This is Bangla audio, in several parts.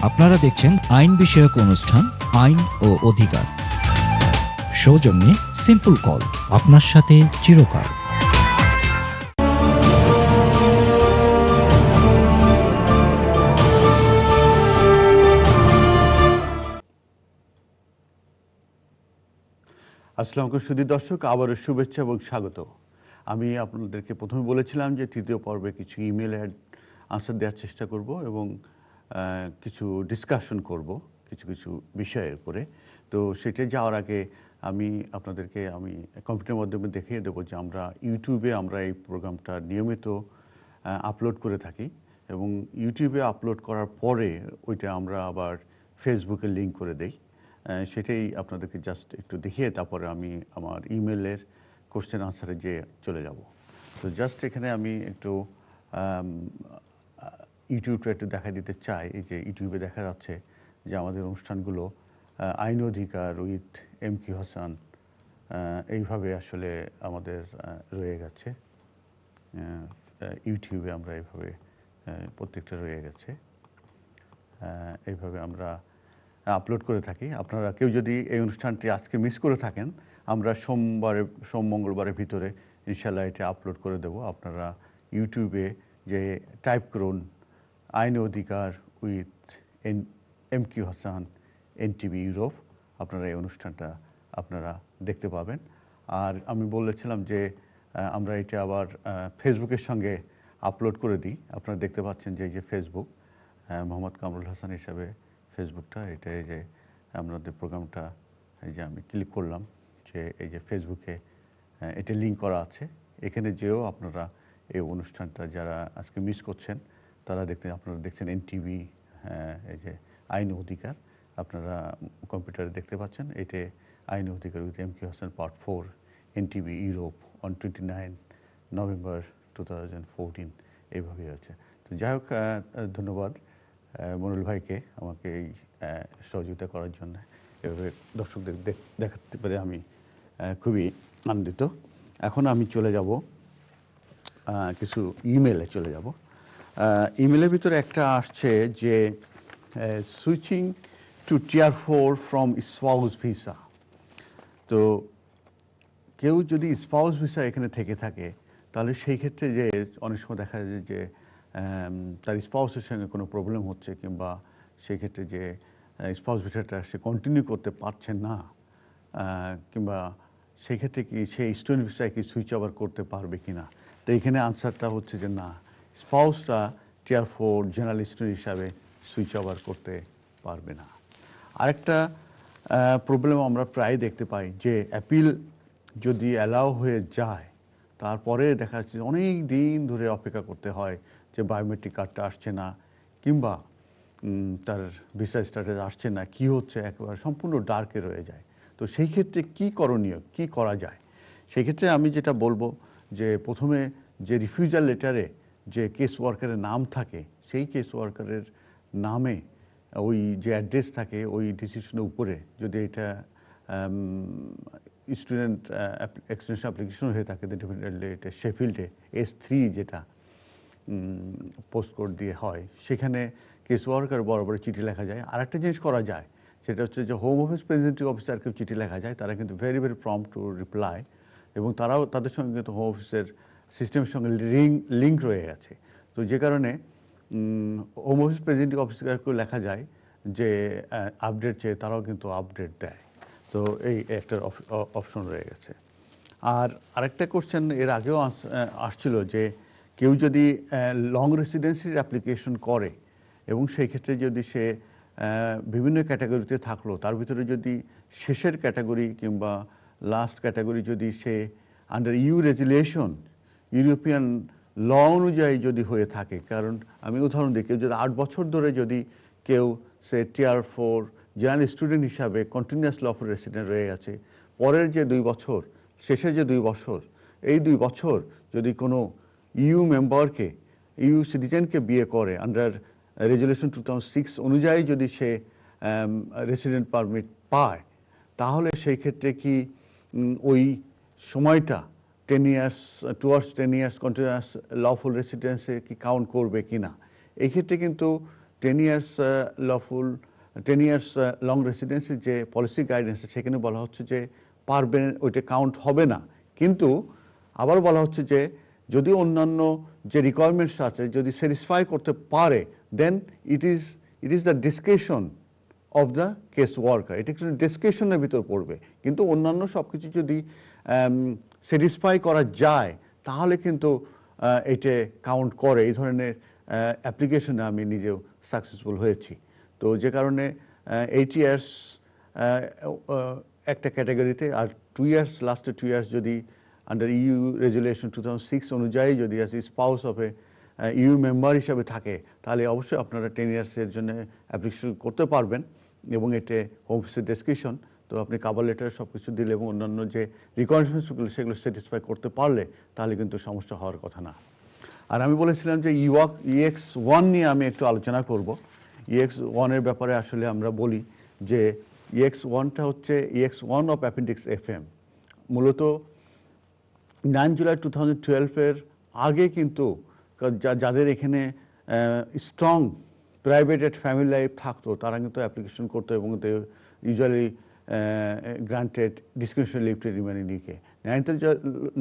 আপনারা দেখছেন আইন বিষয়ক অনুষ্ঠান আইন ও অধিকার। সৌজন্যে সিম্পল কল, আপনার সাথে চিরকাল। আসসালামু আলাইকুম সুধী দর্শক, আবারও শুভেচ্ছা এবং স্বাগত। আমি আপনাদেরকে প্রথমে বলেছিলাম যে তৃতীয় পর্বে কিছু ইমেল আনসার দেওয়ার চেষ্টা করব এবং কিছু ডিসকাশন করব কিছু কিছু বিষয়ের উপরে। তো সেটা যাওয়ার আগে আমি আপনাদেরকে কম্পিউটারের মাধ্যমে দেখিয়ে দেবো যে আমরা ইউটিউবে এই প্রোগ্রামটা নিয়মিত আপলোড করে থাকি এবং ইউটিউবে আপলোড করার পরে ওইটা আমরা আবার ফেসবুকে লিঙ্ক করে দেই। সেটাই আপনাদেরকে জাস্ট একটু দেখিয়ে তারপরে আমি আমার ইমেলের কোশ্চেন আনসারে যে চলে যাব। তো জাস্ট এখানে আমি একটু ইউটিউবটা একটু দেখা দিতে চাই। এই যে ইউটিউবে দেখা যাচ্ছে যে আমাদের অনুষ্ঠানগুলো আইন অধিকার উইথ এম কিউ হাসান এইভাবে আসলে আমাদের রয়ে গেছে। ইউটিউবে আমরা এইভাবে প্রত্যেকটা রয়ে গেছে, এইভাবে আমরা আপলোড করে থাকি। আপনারা কেউ যদি এই অনুষ্ঠানটি আজকে মিস করে থাকেন, আমরা সোম মঙ্গলবারের ভিতরে ইনশাল্লাহ এটা আপলোড করে দেব। আপনারা ইউটিউবে যে টাইপ করুন আইন অধিকার with M Q Hasan NTV Europe, আপনারা এই অনুষ্ঠানটা আপনারা দেখতে পাবেন। আর আমি বলেছিলাম যে আমরা এটা আবার ফেসবুকের সঙ্গে আপলোড করে দিই। আপনারা দেখতে পাচ্ছেন যে এই যে ফেসবুক, মোহাম্মদ কামরুল হাসান হিসাবে ফেসবুকটা, এটা এই যে আমাদের প্রোগ্রামটা, এই যে আমি ক্লিক করলাম যে এই যে ফেসবুকে এটা লিঙ্ক করা আছে। এখানে যেও আপনারা এই অনুষ্ঠানটা যারা আজকে মিস করছেন তারা আপনারা দেখছেন এনটিভি, এই যে আইন অধিকার আপনারা কম্পিউটারে দেখতে পাচ্ছেন। এটা আইন অধিকার with M Q Hasan part 4 NTV Europe on 29 November 2014 এইভাবেই আছে। তো যাই হোক, ধন্যবাদ মনুল ভাইকে আমাকে এই সহযোগিতা করার জন্য। এভাবে দর্শকদের দেখাতে পেরে আমি খুবই আনন্দিত। এখন আমি চলে যাব কিছু ইমেলে চলে যাব। ইমেলের ভিতরে একটা আসছে যে switching to tier 4 from spouse visa. তো কেউ যদি স্পাউস ভিসা এখানে থেকে থাকে তাহলে সেই ক্ষেত্রে যে অনেক সময় দেখা যায় যে তার স্পাউসের সঙ্গে কোনো প্রবলেম হচ্ছে, কিংবা সেই ক্ষেত্রে যে স্পাউস ভিসাটা সে কন্টিনিউ করতে পারছে না, কিংবা সেই ক্ষেত্রে কি সে স্টুডেন্ট ভিসায় কি সুইচ ওভার করতে পারবে কি না। তো এখানে আনসারটা হচ্ছে যে না, স্পাউসরা টিয়ার 4 জেনারেল স্টুডেন্ট হিসাবে সুইচ ওভার করতে পারবে না। আরেকটা প্রবলেম আমরা প্রায় দেখতে পাই যে অ্যাপিল যদি অ্যালাউ হয়ে যায় তারপরে দেখা যাচ্ছে অনেক দিন ধরে অপেক্ষা করতে হয় যে বায়োমেট্রিক কার্ডটা আসছে না, কিংবা তার ভিসা স্ট্যাটাস আসছে না, কি হচ্ছে, একেবারে সম্পূর্ণ ডার্কে রয়ে যায়। তো সেই ক্ষেত্রে কি করণীয়, কি করা যায়? সেই ক্ষেত্রে আমি যেটা বলবো যে প্রথমে যে রিফিউজাল লেটারে যে কেস ওয়ার্কারের নাম থাকে, সেই কেস ওয়ার্কারের নামে ওই যে অ্যাড্রেস থাকে ওই ডিসিশনের উপরে যদি এটা স্টুডেন্ট এক্সটেনশন অ্যাপ্লিকেশন হয়ে থাকে, ডেফিনেটলি এটা শেফিল্ডে S3 যেটা পোস্ট কোড দিয়ে হয়, সেখানে কেস ওয়ার্কার বরাবর চিঠি লেখা যায়। আর একটা জিনিস করা যায়, সেটা হচ্ছে যে হোম অফিস প্রেসিডেন্টিভ অফিসারকেও চিঠি লেখা যায়। তারা কিন্তু ভেরি প্রম্পট টু রিপ্লাই, এবং তারাও তাদের সঙ্গে কিন্তু হোম অফিসের সিস্টেমের সঙ্গে লিঙ্ক রয়ে গেছে। তো যে কারণে হোম অফিস প্রেসিডেন্টিভ অফিসারকেও লেখা যায় যে আপডেট চেয়ে, তারাও কিন্তু আপডেট দেয়। তো এই একটা অপশন রয়ে গেছে। আর আরেকটা কোশ্চেন এর আগেও আসছিল যে কেউ যদি লং রেসিডেন্সির অ্যাপ্লিকেশন করে এবং সেই ক্ষেত্রে যদি সে বিভিন্ন ক্যাটাগরিতে থাকলো, তার ভিতরে যদি শেষের ক্যাটাগরি কিংবা লাস্ট ক্যাটাগরি যদি সে আন্ডার ইউ রেজুলেশন ইউরোপিয়ান ল অনুযায়ী যদি হয়ে থাকে, কারণ আমি উদাহরণ দিই, কেউ যদি 8 বছর ধরে যদি কেউ সে টিয়ার 4 জেনারেল স্টুডেন্ট হিসাবে কন্টিনিউয়াস লফুল রেসিডেন্ট রয়ে গেছে, পরের যে 2 বছর, শেষের যে 2 বছর, এই 2 বছর যদি কোনো ইউ মেম্বারকে, ইউ সিটিজেনকে বিয়ে করে আন্ডার রেজুলেশন 2006 অনুযায়ী যদি সে রেসিডেন্ট পারমিট পায়, তাহলে সেই ক্ষেত্রে কি ওই সময়টা 10 years towards 10 years continuous lawful রেসিডেন্সে কি কাউন্ট করবে কি না। এই ক্ষেত্রে কিন্তু 10 years lawful 10 years long residency যে পলিসি গাইডেন্স সেখানে বলা হচ্ছে যে পারবেন, ওইটা কাউন্ট হবে না। কিন্তু আবার বলা হচ্ছে যে যদি অন্যান্য যে রিকোয়ারমেন্টস আছে যদি স্যাটিসফাই করতে পারে, then it is the description of the case worker, এটা একটু ডিসক্রিপশনের ভিতর পড়বে। কিন্তু অন্যান্য সব কিছু যদি স্যাটিসফাই করা যায় তাহলে কিন্তু এটা কাউন্ট করে। এই ধরনের অ্যাপ্লিকেশনে আমি নিজেও সাকসেসফুল হয়েছি। তো যে কারণে 8 ইয়ার্স একটা ক্যাটাগরিতে, আর 2 ইয়ার্স লাস্টে 2 ইয়ার্স যদি আন্ডার ইউ রেজুলেশন 2006 অনুযায়ী যদি spouse of A you member হিসাবে থাকে তাহলে অবশ্যই আপনারা 10 ইয়ার্সের জন্য অ্যাপ্লিকেশন করতে পারবেন এবং এতে হোম অফিসের ডেসক্রিপশন, তো আপনি কাভার লেটার সব কিছু দিলে এবং অন্যান্য যে রিকোয়ারমেন্টসগুলো সেগুলো স্যাটিসফাই করতে পারলে তাহলে কিন্তু সমস্যা হওয়ার কথা না। আর আমি বলেছিলাম যে EX1 নিয়ে আমি একটু আলোচনা করব। EX1 এর ব্যাপারে আসলে আমরা বলি যে EX1টা হচ্ছে EX1 অফ অ্যাপেন্ডিক্স FM। মূলত 9 জুলাই 2012-এর আগে কিন্তু যাদের এখানে স্ট্রং প্রাইভেটেড ফ্যামিলি লাইফ থাকতো তারা কিন্তু অ্যাপ্লিকেশন করতো এবং usually granted discretionary leave to remain in UK.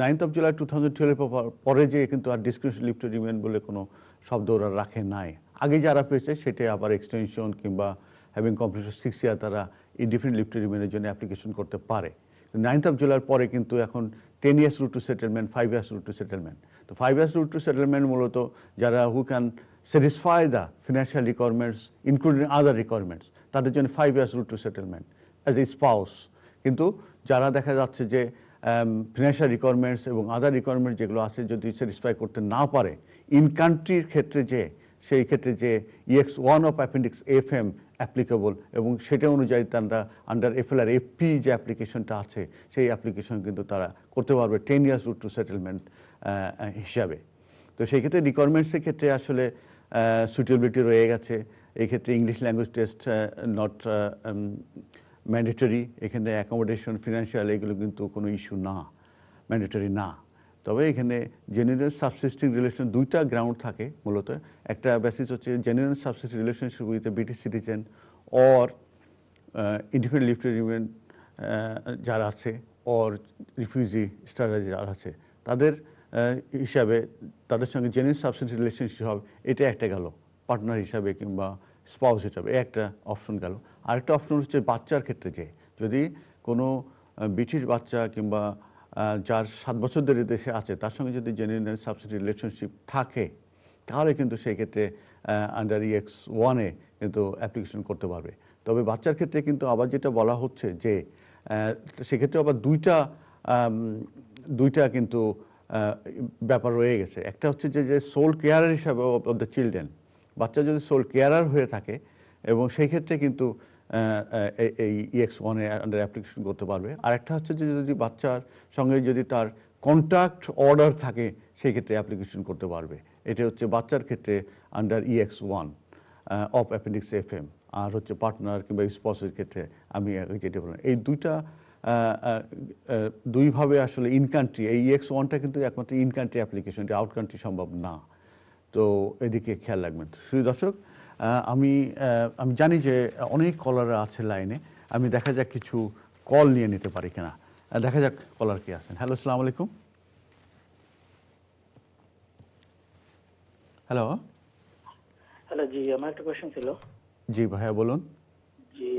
9th of July 2012 পরে যে কিন্তু আর ডিসক্রিপশনারি লিভ টু রিমেইন বলে কোনো শব্দ ওরা রাখে নাই। আগে যারা পেয়েছে সেটা আবার এক্সটেনশন কিংবা হ্যাভিং কমপ্লিটেড 6 ইয়ার তারা ইনডিফিনিট লিভ টু রিমেইনের জন্য অ্যাপ্লিকেশন করতে পারে। 9th of July পরে কিন্তু এখন 10 years root two settlement, 5 years root two settlement. তো 5 ইয়ার্স রুট টু সেটেলমেন্ট মূলত যারা who can satisfy the financial requirements including other requirements তাদের জন্য 5 years root two settlement as a spouse. কিন্তু যারা দেখা যাচ্ছে যে ফিনান্সিয়াল রিকোয়ারমেন্টস এবং আদার রিকোয়ারমেন্ট যেগুলো আছে যদি স্যাটিসফাই করতে না পারে ইন কান্ট্রির ক্ষেত্রে যে সেই ক্ষেত্রে যে EX1 of appendix FM applicable এবং সেটা অনুযায়ী তারা আন্ডার FLR FP যে অ্যাপ্লিকেশনটা আছে সেই অ্যাপ্লিকেশন কিন্তু তারা করতে পারবে 10 ইয়ার্স রুট টু সেটেলমেন্ট হিসাবে। তো সেই ক্ষেত্রে রিকোয়ারমেন্টসের ক্ষেত্রে আসলে সুটেবিলিটি রয়ে গেছে। এই ক্ষেত্রে English language test not mandatory, এখানে অ্যাকোমোডেশন ফিনান্সিয়াল এগুলো কিন্তু কোনো ইস্যু না, ম্যান্ডেটরি না। তবে এখানে জেনুইন সাবসিস্টিং রিলেশন দুইটা গ্রাউন্ড থাকে মূলত। একটা বেসিস হচ্ছে genuine subsisting relationship with a British citizen or indefinite leave to remain যারা আছে অর রিফিউজি স্ট্যাটাস যারা আছে তাদের হিসাবে তাদের সঙ্গে জেনুইন সাবসিস্টিং রিলেশনশিপ হবে, এটা একটা গেল পার্টনার হিসাবে কিংবা স্পাউস হিসাবে একটা অপশন গেল। আরেকটা অপশন হচ্ছে বাচ্চার ক্ষেত্রে যে যদি কোনো ব্রিটিশ বাচ্চা কিংবা যার 7 বছর ধরে দেশে আছে তার সঙ্গে যদি জেনুইন সাবসিডি রিলেশনশিপ থাকে তাহলে কিন্তু সেই ক্ষেত্রে আন্ডার EX1-এ কিন্তু অ্যাপ্লিকেশন করতে পারবে। তবে বাচ্চার ক্ষেত্রে কিন্তু আবার যেটা বলা হচ্ছে যে সেক্ষেত্রে আবার দুইটা কিন্তু ব্যাপার রয়ে গেছে। একটা হচ্ছে যে সোল কেয়ারার হিসাবে অফ দ্য চিলড্রেন, বাচ্চা যদি সোল কেয়ারার হয়ে থাকে এবং সেই ক্ষেত্রে কিন্তু এই EX1-এ আন্ডার অ্যাপ্লিকেশন করতে পারবে। আর একটা হচ্ছে যে যদি বাচ্চার সঙ্গে যদি তার কন্ট্রাক্ট অর্ডার থাকে সেই ক্ষেত্রে অ্যাপ্লিকেশন করতে পারবে। এটা হচ্ছে বাচ্চার ক্ষেত্রে under EX1 of appendix FM। আর হচ্ছে পার্টনার কিংবা স্পাউসের ক্ষেত্রে আমি যেটা বললাম এই দুইভাবে আসলে ইন কান্ট্রি এই EX1টা কিন্তু একমাত্র ইন কান্ট্রি অ্যাপ্লিকেশন, এটা আউট কান্ট্রি সম্ভব না। তো এদিকে খেয়াল রাখবেন। শুধু দর্শক আমি জানি যে অনেক কলার আছে লাইনে, আমি দেখা যাক কিছু কল নিয়ে নিতে পারি কিনা। দেখা যাক কলার কে আছেন। হ্যালো, আসসালামু আলাইকুম। হ্যালো। হ্যালো, জি আমার একটা কোয়েশ্চেন ছিল। জি ভাইয়া বলুন। জি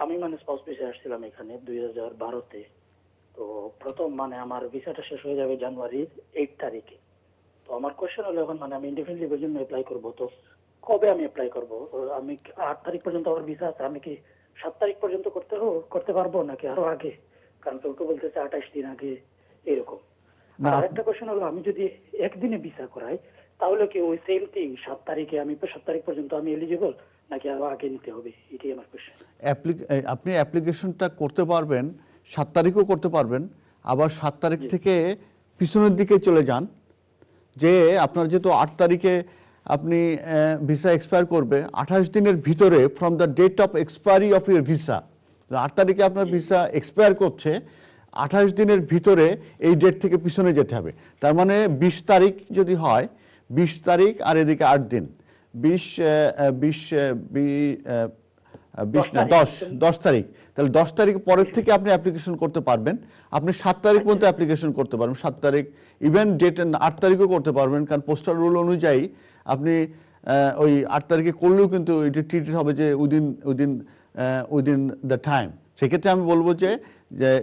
আমি স্পাউস ভিসা আসছিলাম এখানে 2012-তে। তো প্রথম আমার ভিসাটা শেষ হয়ে যাবে জানুয়ারির 8 তারিখে। তো আমার কোয়েশ্চেন হলো এখন আমি ইনডিফিনিট লিভের জন্য অ্যাপ্লাই করব, তো কবে আমি অ্যাপ্লাই করব? আমি 8 তারিখ পর্যন্ত আমার ভিসা আছে, আমি কি 7 তারিখ পর্যন্ত করতে পারবো নাকি আরো আগে? কারণ কেউ বলতেছে 28 দিন আগে এরকম। আর একটা কোয়েশ্চেন হলো আমি যদি একদিনে ভিসা করাই তাহলে কি ওই সেম থিং 7 তারিখে আমি 7 তারিখ পর্যন্ত আমি এলিজিবল নাকি আরো আগে নিতে হবে? এটাই আমার কোয়েশ্চেন। আপনি অ্যাপ্লিকেশনটা করতে পারবেন 7 তারিখও করতে পারবেন, আবার 7 তারিখ থেকে পিছনের দিকে চলে যান। যে আপনার যেহেতু 8 তারিখে আপনি ভিসা এক্সপায়ার করবে, 28 দিনের ভিতরে from the date of expiry of your visa, 8 তারিখে আপনার ভিসা এক্সপায়ার করছে, 28 দিনের ভিতরে এই ডেট থেকে পিছনে যেতে হবে। তার মানে 20 তারিখ যদি হয়, 20 তারিখ আর এদিকে 8 দিন, 10 তারিখ, তাহলে 10 তারিখ পরের থেকে আপনি অ্যাপ্লিকেশন করতে পারবেন। আপনি 7 তারিখ পর্যন্ত অ্যাপ্লিকেশন করতে পারবেন, 7 তারিখ, ইভেন ডেট 8 তারিখও করতে পারবেন, কারণ পোস্টাল রুল অনুযায়ী আপনি ওই 8 তারিখে করলেও কিন্তু এটা ট্রিটেড হবে যে উইদিন দ্য টাইম। সেক্ষেত্রে আমি বলবো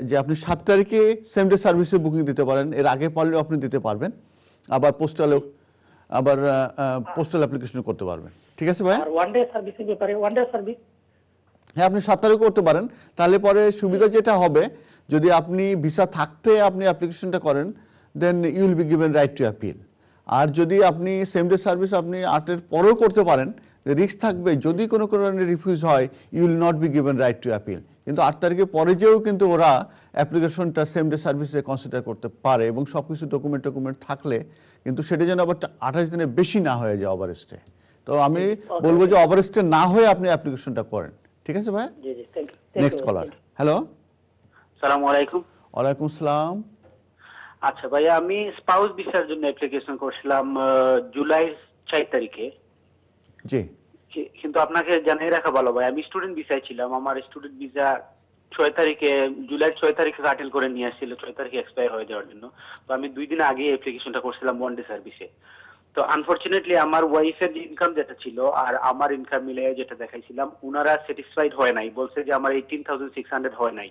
যে আপনি 7 তারিখে সেম ডে সার্ভিসে বুকিং দিতে পারেন, এর আগে পারলেও আপনি দিতে পারবেন, আবার পোস্টাল অ্যাপ্লিকেশন করতে পারবেন। ঠিক আছে ভাই? আর ওয়ান ডে সার্ভিসের ব্যাপারে, ওয়ান ডে সার্ভিস হ্যাঁ, আপনি 7 তারিখ করতে পারেন। তাহলে পরে সুবিধা যেটা হবে, যদি আপনি ভিসা থাকতে আপনি অ্যাপ্লিকেশনটা করেন, then you will be given right to appeal. আর যদি আপনি সেম ডে সার্ভিস আপনি 8-এর পরেও করতে পারেন, রিস্ক থাকবে যদি কোনো কারণে রিফিউজ হয়, you will not be given right to appeal. কিন্তু 8 তারিখের পরে যেও কিন্তু ওরা অ্যাপ্লিকেশনটা সেম ডে সার্ভিসে কনসিডার করতে পারে, এবং সব কিছু ডকুমেন্ট থাকলে, কিন্তু সেটা যেন আবার 28 দিনের বেশি না হয়ে যায় ওভারস্টে। তো আমি বলবো যে ওভারস্টে না হয়ে আপনি অ্যাপ্লিকেশনটা করেন। ঠিক আছে ভাই? জি জি, thank you. Next caller. Hello, আসসালামু আলাইকুম। ওয়ালাইকুম আসসালাম। আচ্ছা ভাইয়া, আমি স্পাউস ভিসার জন্য অ্যাপ্লিকেশন করছিলাম জুলাই 4 তারিখে। জি, কিন্তু আপনাকে জানিয়ে রাখা ভালো ভাই, আমি স্টুডেন্ট ভিসায় ছিলাম। আমার স্টুডেন্ট ভিসা 6 তারিখে, জুলাই 6 তারিখে কাটেল করে নিয়ে আসছিল, 6 তারিখে এক্সপায়ার হয়ে যাওয়ার জন্য। তো আমি 2 দিন আগে অ্যাপ্লিকেশনটা করছিলাম ওয়ান ডে সার্ভিসে। তো আনফরচুনেটলি আমার ওয়াইফের ইনকাম যেটা ছিল আর আমার ইনকাম মিলে যেটা দেখাইছিলাম, ওনারা স্যাটিসফাইড হয় নাই, বলছে যে আমার 18,600 হয় নাই।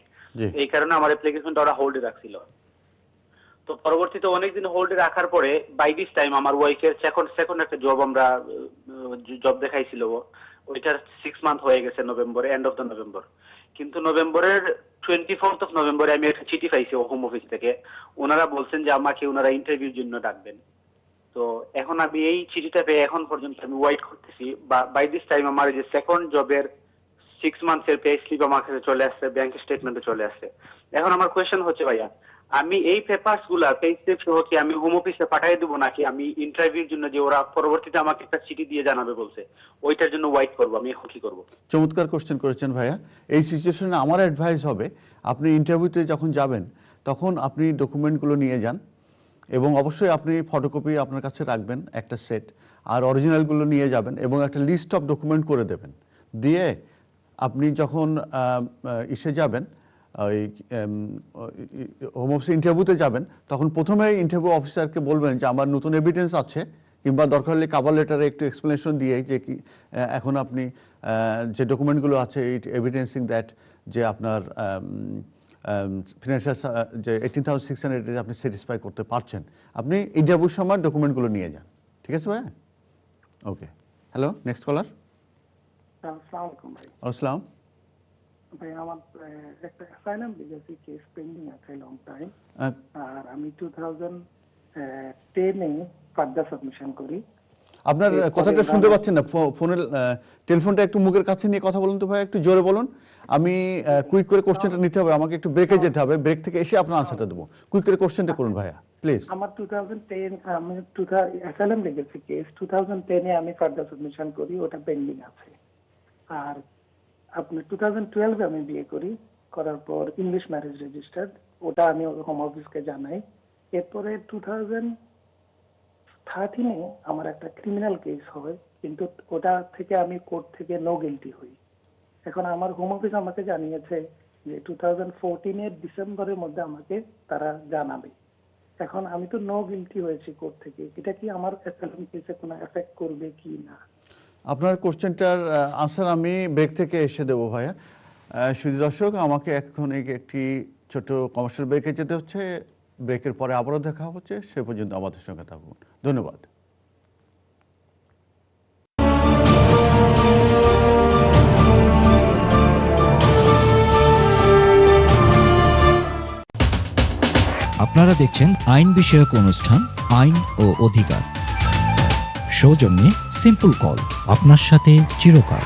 এই কারণে আমার অ্যাপ্লিকেশনটা ওরা হোল্ডে রাখছিল। তো পরবর্তীতে অনেকদিন হোল্ডে রাখার পরে বাই দিস টাইম আমার ওয়াইফের সেকেন্ড একটা জব আমরা জব দেখাইছিল, ওইটার 6 মান্থ হয়ে গেছে নভেম্বরে, এন্ড অফ দ্য নভেম্বর। কিন্তু নভেম্বরের 24th অফ নভেম্বরে আমি একটা চিঠি পাইছি হোম অফিস থেকে, ওনারা বলছেন যে আমাকে ওনারা ইন্টারভিউর জন্য ডাকবেন। তো এখন আমি এই চিঠিটা পেয়ে এখন পর্যন্ত আমি ওয়েট করতেছি। বাই দিস টাইম আমার যে সেকেন্ড জবের 6 মান্থসের পে স্লিপ আমার কাছে চলে আসছে, ব্যাংক স্টেটমেন্টে চলে আসছে। এখন আমার কোয়েশ্চেন হচ্ছে ভাইয়া, আমি এই পেপারস গুলা পে স্লিপ সহ কি আমি হোম অফিসে পাঠিয়ে দেবো, নাকি আমি ইন্টারভিউর জন্য যে ওরা পরবর্তীতে আমাকে একটা চিঠি দিয়ে জানাবে বলছে, ওইটার জন্য ওয়েট করবো, আমি এখন কি করবো? চমৎকার কোশ্চেন করেছেন ভাইয়া। এই সিচুয়েশনে আমার অ্যাডভাইস হবে, আপনি ইন্টারভিউতে যখন যাবেন তখন আপনি ডকুমেন্টগুলো নিয়ে যান, এবং অবশ্যই আপনি ফটোকপি আপনার কাছে রাখবেন একটা সেট, আর অরিজিনালগুলো নিয়ে যাবেন, এবং একটা লিস্ট অফ ডকুমেন্ট করে দেবেন। দিয়ে আপনি যখন ইসে যাবেন, ওই হোম অফিসে ইন্টারভিউতে যাবেন, তখন প্রথমে ইন্টারভিউ অফিসারকে বলবেন যে আমার নতুন এভিডেন্স আছে, কিংবা দরকার হলে কাভার লেটারে একটু এক্সপ্লেনেশন দিয়ে যে কি এখন আপনি যে ডকুমেন্টগুলো আছে, ইট এভিডেন্সিং দ্যাট যে আপনার ফিনান্সিয়াল যে 18,600 আপনি স্যাটিসফাই করতে পারছেন, আপনি ইন্টারভিউর সময় ডকুমেন্টগুলো নিয়ে যান। ঠিক আছে ভাই? ওকে, হ্যালো, নেক্সট কলার। আসসালামু আলাইকুম ভাই। আসসালাম। ভাই আমার একটা অ্যাসাইলাম লিগাসি কেস পেন্ডিং আছে লং টাইম, আর আমি 2010 এ ফার্দার সাবমিশন করি। আপনার কথাটা শুনতে পাচ্ছেন না, ফোনের টেলিফোনটা একটু মুখের কাছে নিয়ে কথা বলুন তো ভাই, একটু জোরে বলুন। আমি কুইক করে কোশ্চেনটা নিতে হবে, আমাকে একটু ব্রেকে যেতে হবে, ব্রেক থেকে এসে আপনার আনসারটা দেবো। কুইক করে কোশ্চেনটা করুন ভাইয়া প্লিজ। আমার 2010 আমি অ্যাসাইলাম লিগাসি কেস 2010 এ আমি ফার্দার সাবমিশন করি, ওটা পেন্ডিং আছে। আর আপনি 2012 এ আমি বিয়ে করি, করার পর ইংলিশ ম্যারেজ রেজিস্টার্ড, ওটা আমি হোম অফিসকে জানাই। এরপরে 2013 এ আমার একটা ক্রিমিনাল কেস হয়, কিন্তু ওটা থেকে আমি কোর্ট থেকে নো গিলটি হই। এখন আমার হোম অফিস আমাকে জানিয়েছে যে 2014 এর ডিসেম্বরের মধ্যে আমাকে তারা জানাবে। এখন আমি তো নো গিলটি হয়েছি কোর্ট থেকে, এটা কি আমার অ্যাসাইলাম কেসে কোনো এফেক্ট করবে কি না? আপনার কোশ্চেনটার আনসার আমি ব্রেক থেকে এসে দেবো ভাইয়া। শুধু দর্শক, আমাকে এখন একটি ছোট কমার্শিয়াল ব্রেকে যেতে হচ্ছে, ব্রেকের পরে আবারও দেখা হচ্ছে, সে পর্যন্ত আমাদের সঙ্গে থাকুন। ধন্যবাদ। আপনারা দেখছেন আইন বিষয়ক অনুষ্ঠান আইন ও অধিকার, সৌজন্যে সিম্পল কল, আপনার সাথে চিরকাল।